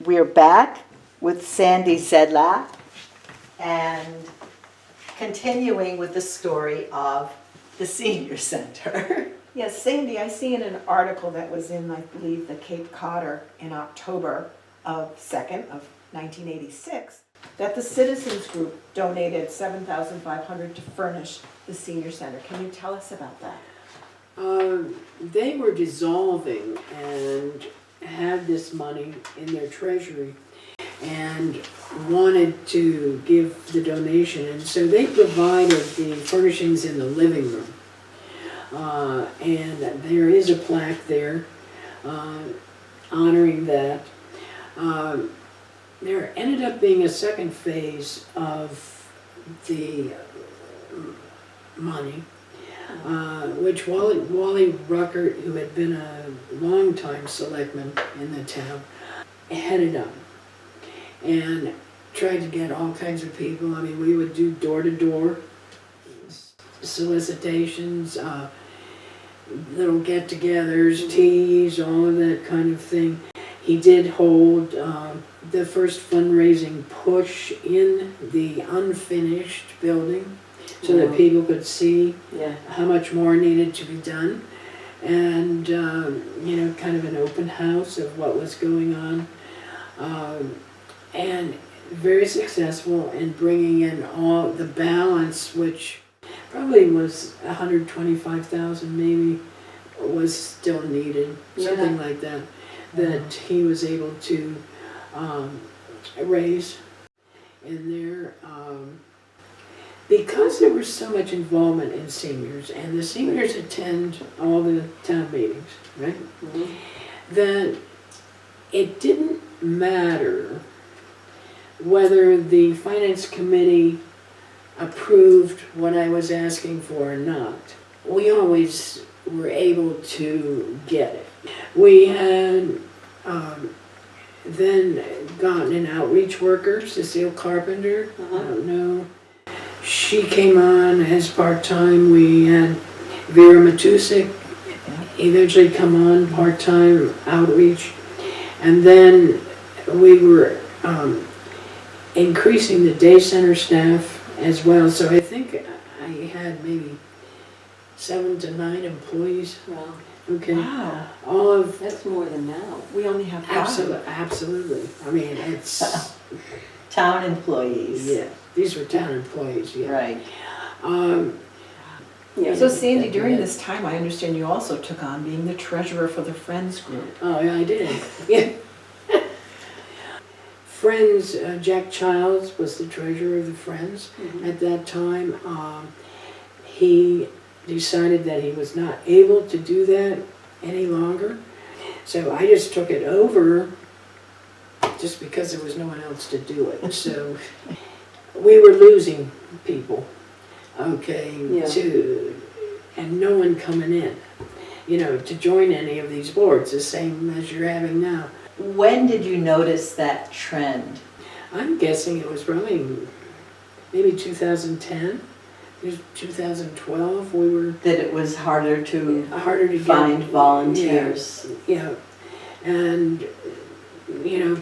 We're back with Sandy Szedlak and continuing with the story of the senior center. Yes, Sandy, I see in an article that was in, I believe, the Cape Codder in October of 2nd of 1986, that the Citizens Group donated $7,500 to furnish the senior center. Can you tell us about that? They were dissolving and had this money in their treasury and wanted to give the donation, and so they provided the furnishings in the living room. And there is a plaque there honoring that. There ended up being a second phase of the money, which Wally Ruckert, who had been a long-time selectman in the town, headed up and tried to get all kinds of people. I mean, we would do door-to-door solicitations, little get-togethers, teas, all of that kind of thing. He did hold the first fundraising push in the unfinished building so that people could see how much more needed to be done. And, kind of an open house of what was going on. And very successful in bringing in all the balance, which probably was 125,000 maybe, was still needed, something like that, that he was able to raise in there. Because there was so much involvement in seniors, and the seniors attend all the town meetings, right? That it didn't matter whether the finance committee approved what I was asking for or not. We always were able to get it. We had then gotten an outreach worker, Cecile Carpenter, I don't know. She came on as part-time. We had Vera Matusik eventually come on part-time outreach. And then we were increasing the day center staff as well. So I think I had maybe 7 to 9 employees. Wow. Okay. Wow. All of That's more than now. We only have 5. absolutely. I mean, it's Town employees. yeah. These were town employees. Yeah. Right. Yeah. So Sandy, during this time, I understand you also took on being the treasurer for the Friends Group. Oh, yeah, I did. Yeah. Friends, Jack Childs was the treasurer of the Friends at that time. He decided that he was not able to do that any longer. So I just took it over just because there was no one else to do it. So we were losing people, okay, and no one coming in, to join any of these boards, the same as you're having now. When did you notice that trend? I'm guessing it was probably maybe 2010, 2012. We were That it was harder to harder to find get volunteers. Yeah, and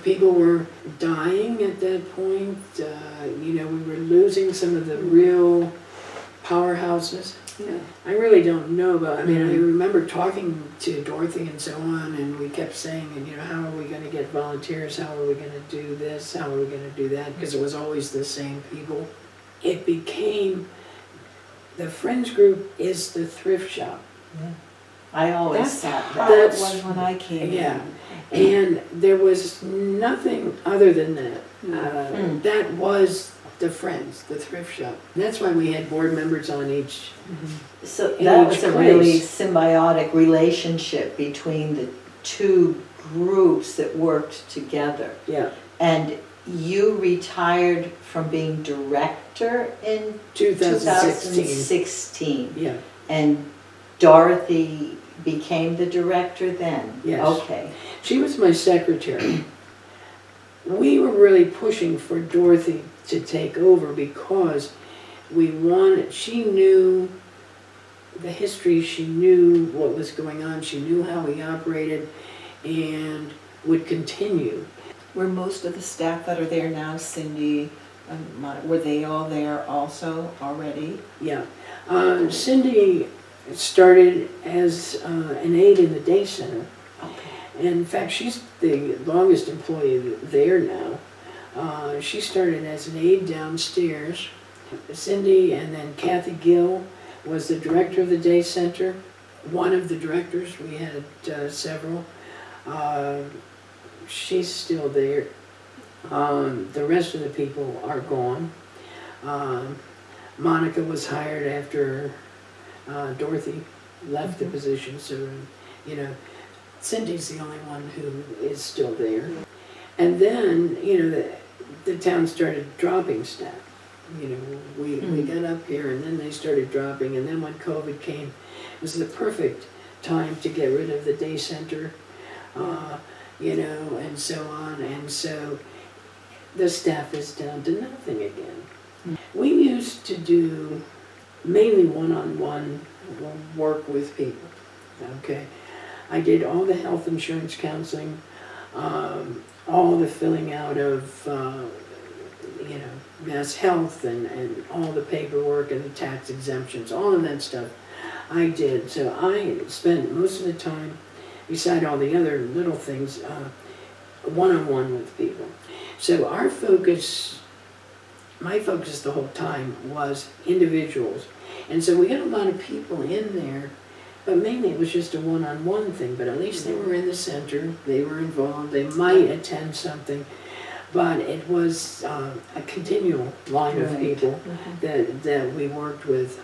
people were dying at that point. We were losing some of the real powerhouses. Yeah. I really don't know about, I remember talking to Dorothy and so on, and we kept saying, how are we going to get volunteers? How are we going to do this? How are we going to do that? Because it was always the same people. It became, the Friends Group is the thrift shop. I always That's thought how that. it was when I came Yeah. in. And there was nothing other than that. That was the Friends, the thrift shop. That's why we had board members on each. So in that each was a place. really symbiotic relationship between the two groups that worked together. Yeah. And you retired from being director in 2016. 2016. Yeah. And Dorothy became the director then? Yes. Okay. She was my secretary. We were really pushing for Dorothy to take over because she knew the history, she knew what was going on, she knew how we operated, and would continue. Were most of the staff that are there now, Cindy, were they all there also already? Yeah. Cindy started as an aide in the day center. Okay. And in fact, she's the longest employee there now. She started as an aide downstairs. Cindy, and then Kathy Gill was the director of the day center. One of the directors, we had several. She's still there. The rest of the people are gone. Monica was hired after Dorothy left the position, so, you know, Cindy's the only one who is still there. And then, you know, the town started dropping staff. You know, we got up here and then they started dropping, and then when COVID came, it was the perfect time to get rid of the day center, you know, and so on. And so the staff is down to nothing again. We used to do mainly one-on-one work with people, okay? I did all the health insurance counseling, all the filling out of, you know, Mass Health and all the paperwork and the tax exemptions, all of that stuff I did. So I spent most of the time, beside all the other little things, one-on-one with people. So our focus, my focus the whole time was individuals. And so we got a lot of people in there, but mainly it was just a one-on-one thing. But at least they were in the center, they were involved, they might attend something. But it was a continual line of people that we worked with.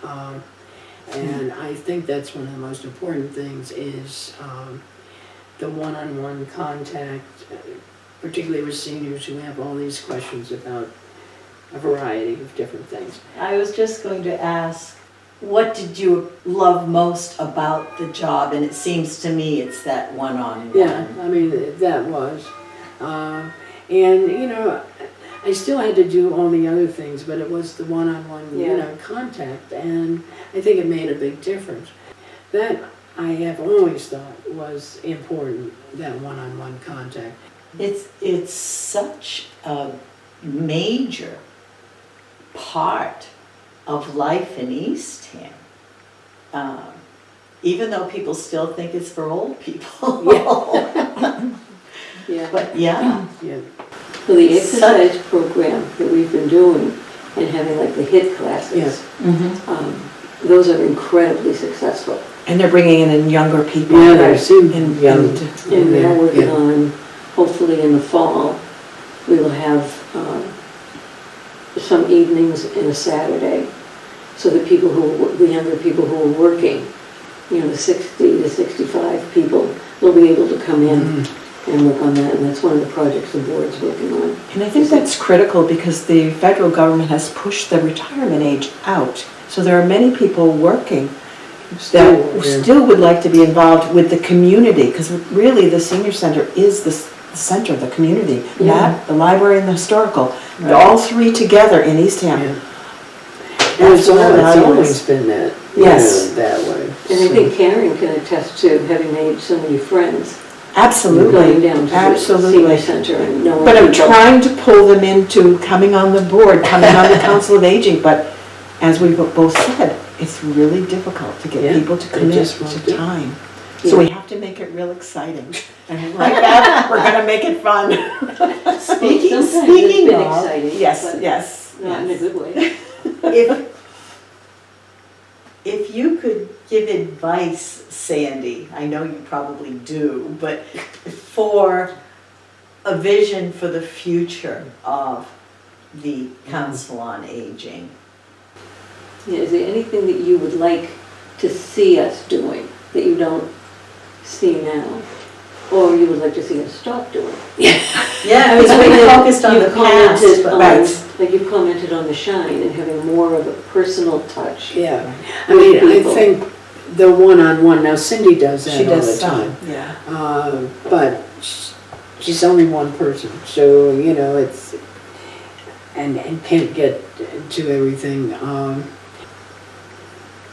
And I think that's one of the most important things is the one-on-one contact, particularly with seniors who have all these questions about a variety of different things. I was just going to ask, what did you love most about the job? And it seems to me it's that one-on-one. Yeah, I mean, that was. And, you know, I still had to do all the other things, but it was the one-on-one, you know, contact, and I think it made a big difference. That I have always thought was important, that one-on-one contact. It's such a major part of life in Eastham. Even though people still think it's for old people. Yeah. But yeah. So the exercise program that we've been doing and having like the HIT classes, those are incredibly successful. And they're bringing in younger people. Yeah, they seem young. And now working on, hopefully in the fall, we will have some evenings and a Saturday, so that people the younger people who are working, you know, the 60 to 65 people, they'll be able to come in and work on that, and that's one of the projects the board's working on. And I think that's critical because the federal government has pushed the retirement age out. So there are many people working that still would like to be involved with the community, because really the senior center is the center of the community. That, the library and the historical, all three together in Eastham. It's always been that, yes, that way. And I think Karen can attest to having made so many friends. Absolutely, Going down to absolutely. the senior center and knowing But I'm people. trying to pull them into coming on the board, coming on the Council of Aging, but as we both said, it's really difficult to get people to commit to time. So we have to make it real exciting. And like that, we're gonna make it fun. Speaking Sometimes it's been of, exciting, Yes, but yes. not in a good way. if you could give advice, Sandy, I know you probably do, but for a vision for the future of the Council on Aging. Yeah, is there anything that you would like to see us doing that you don't see now? Or you would like to see us stop doing? Yeah, because we focused on the past, but Like you've commented on the shine and having more of a personal touch. Yeah, I mean, I think the one-on-one, now Cindy does that all the time. Yeah. But she's only one person, so, you know, it's, and can't get to everything.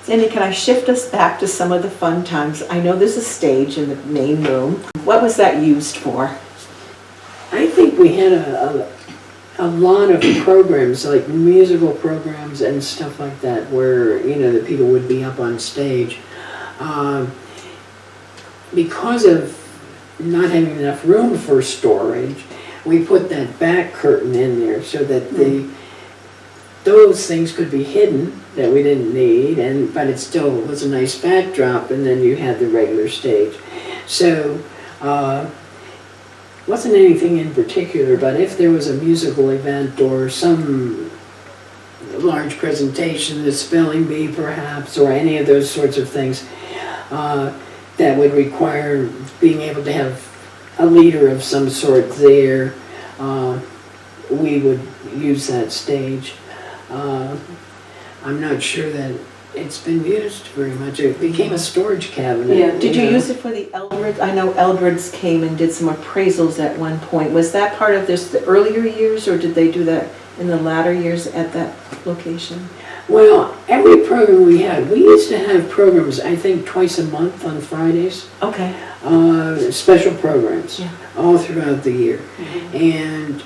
Sandy, can I shift us back to some of the fun times? I know there's a stage in the main room. What was that used for? I think we had a lot of programs, like musical programs and stuff like that, where, you know, the people would be up on stage. Because of not having enough room for storage, we put that back curtain in there so that those things could be hidden that we didn't need, but it still was a nice backdrop, and then you had the regular stage. So, wasn't anything in particular, but if there was a musical event or some large presentation, the spelling bee perhaps, or any of those sorts of things, that would require being able to have a leader of some sort there, we would use that stage. I'm not sure that it's been used very much. It became a storage cabinet. Yeah. Did you use it for the Eldreds? I know Eldreds came and did some appraisals at one point. Was that part of this, the earlier years, or did they do that in the latter years at that location? Well, every program we had, we used to have programs, I think, twice a month on Fridays. Okay. Special programs, Yeah. all throughout the year. And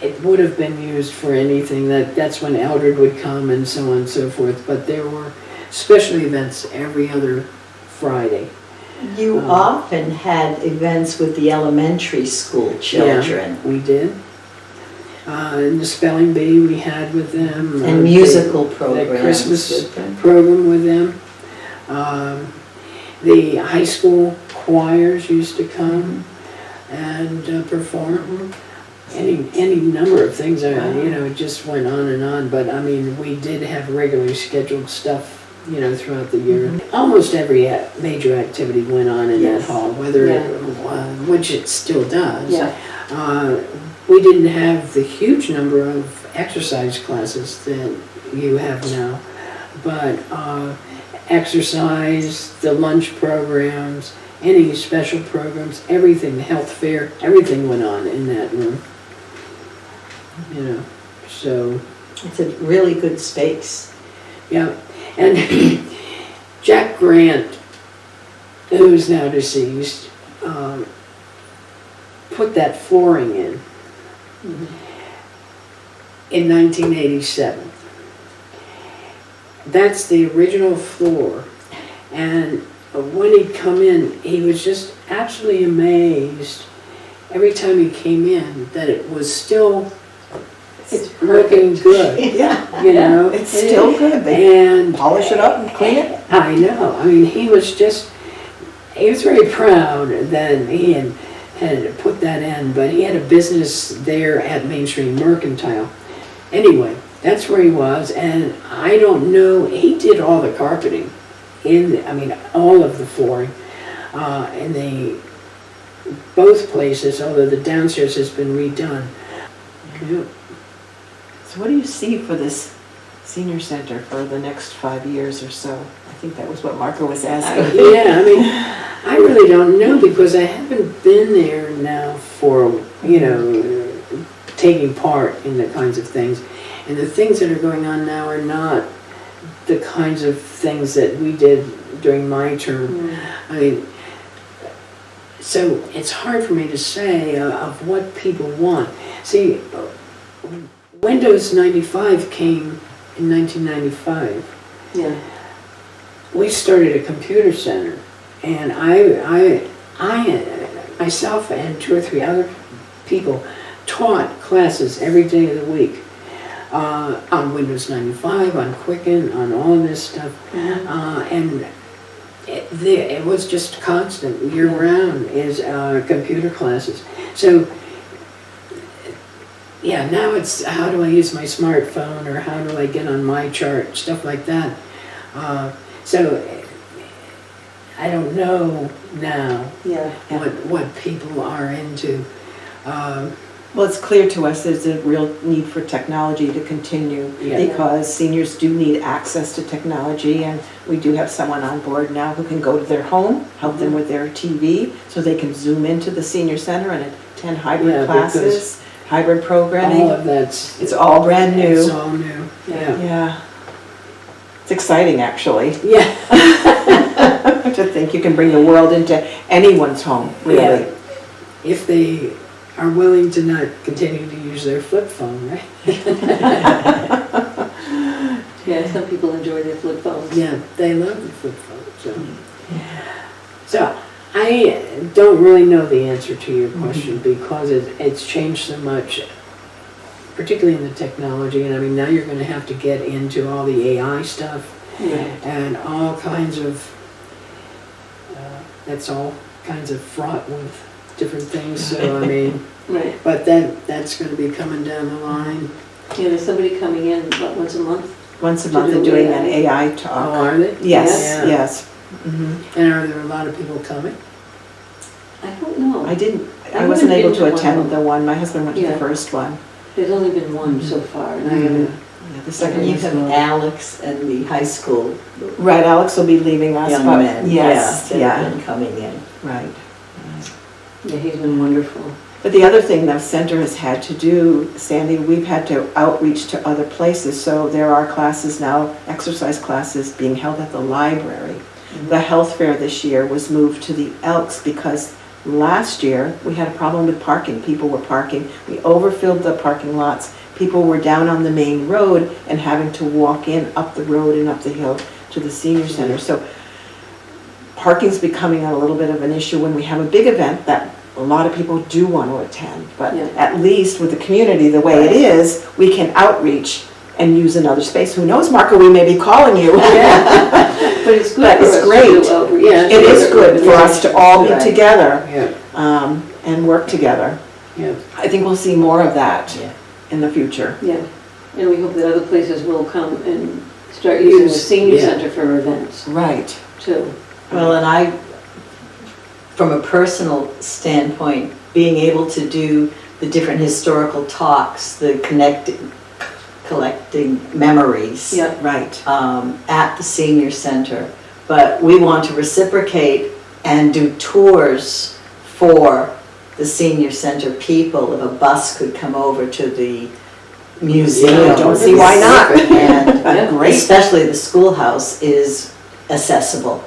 it would have been used for anything. That's when Eldred would come and so on and so forth. But there were special events every other Friday. You often had events with the elementary school children. Yeah, we did. And the spelling bee we had with them. And musical programs. The Christmas with them. program with them. The high school choirs used to come and perform. Any number of things, you know, it just went on and on. But I mean, we did have regularly scheduled stuff, you know, throughout the year. Almost every major activity went on in that hall, whether which it still does. Yeah. We didn't have the huge number of exercise classes that you have now, but exercise, the lunch programs, any special programs, everything, the health fair, everything went on in that room. You know, so. It's a really good space. Yeah, and Jack Grant, who's now deceased, put that flooring in 1987. That's the original floor, and when he'd come in, he was just absolutely amazed every time he came in that it was still looking good. Yeah. You know, It's still good. They and polish it up and clean it. I know. I mean, he was very proud that he had put that in, but he had a business there at Main Street Mercantile. Anyway, that's where he was, and I don't know, he did all the carpeting all of the flooring in both places, although the downstairs has been redone. Yeah. So what do you see for this senior center for the next 5 years or so? I think that was what Marca was asking. Yeah, I mean, I really don't know because I haven't been there now for, you know, taking part in the kinds of things. And the things that are going on now are not the kinds of things that we did during my term. I mean, so it's hard for me to say of what people want. See, Windows 95 came in 1995. Yeah. We started a computer center, and I myself and 2 or 3 other people taught classes every day of the week on Windows 95, on Quicken, on all this stuff, and it was just constant year-round is computer classes. So yeah, now it's how do I use my smartphone, or how do I get on my chart, stuff like that. So I don't know now what people are into. Well, it's clear to us there's a real need for technology to continue because seniors do need access to technology, and we do have someone on board now who can go to their home, help them with their TV, so they can zoom into the senior center and attend hybrid classes, hybrid programming. All of that's... It's all brand new. It's all new, Yeah. It's exciting, actually. Yeah. To think you can bring the world into anyone's home, really. Yeah. If they are willing to not continue to use their flip phone, right? Yeah, some people enjoy their flip phones. Yeah, they love the flip phone, so I don't really know the answer to your question because it's changed so much, particularly in the technology. And I mean, now you're going to have to get into all the AI stuff and all kinds of, that's all kinds of fraught with different things. So I mean, Right. but that's going to be coming down the line. Yeah, there's somebody coming in, what, once a month? Once a month they're doing an AI Oh, talk. are they? Yes, Yeah. yes. Mhm. And are there a lot of people coming? I don't know. I didn't, I haven't wasn't able been to to one attend of the one, my husband went to Yeah. the first one. There's only been one so far, and I haven't. Yeah, the And second you one's have not. Alex and the high school Right, Alex will be leaving us, young but, men, yes, that yeah, have been coming in. right. Yeah, he's been wonderful. But the other thing the center has had to do, Sandy, we've had to outreach to other places, so there are classes now, exercise classes being held at the library. The health fair this year was moved to the Elks because last year we had a problem with parking. People were parking, we overfilled the parking lots. People were down on the main road and having to walk in up the road and up the hill to the senior center. So parking's becoming a little bit of an issue when we have a big event that a lot of people do want to attend. But Yeah. at least with the community, the way it is, we can outreach and use another space. Who knows, Marca, we may be calling you. But it's good But for it's us to great. do outreach. Yeah, It is good for us to all be Right. together Yeah, and work together. yeah. I think we'll see more of that Yeah. in the future. Yeah, and we hope that other places will come and start using the senior Yeah. center for events Right. too. Well, and I, from a personal standpoint, being able to do the different historical talks, the collecting memories. Yeah. Right. At the senior center, but we want to reciprocate and do tours for the senior center people. If a bus could come over to the museum. Yeah, I don't see why not. And Yeah. Great. especially the schoolhouse is accessible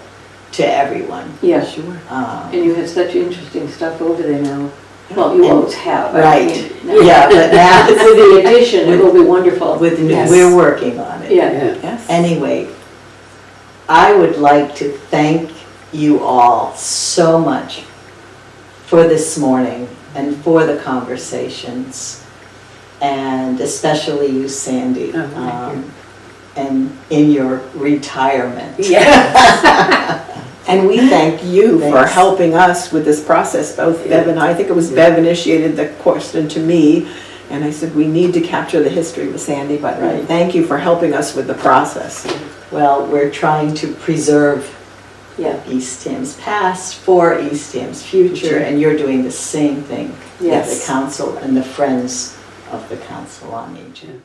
to everyone. Yeah, Sure. and you have such interesting stuff over there now. Well, you And- always have. I Right. mean, now- Yeah, but now With the addition, it will be wonderful. with the new, Yes. we're working on it. Yeah, Yeah. Yes. Anyway, I would like to thank you all so much for this morning and for the conversations, and especially you, Sandy, Oh, thank you. and in your retirement. And we thank you for Thanks. helping us with this process, both Bev and I. I think it was Bev initiated the question to me, and I said, we need to capture the history with Sandy, but Right. thank you for helping us with the process. Well, we're trying to preserve yeah, Eastham's past for Eastham's future, and you're doing the same thing with Yes. the council and the Friends of the Council on Aging.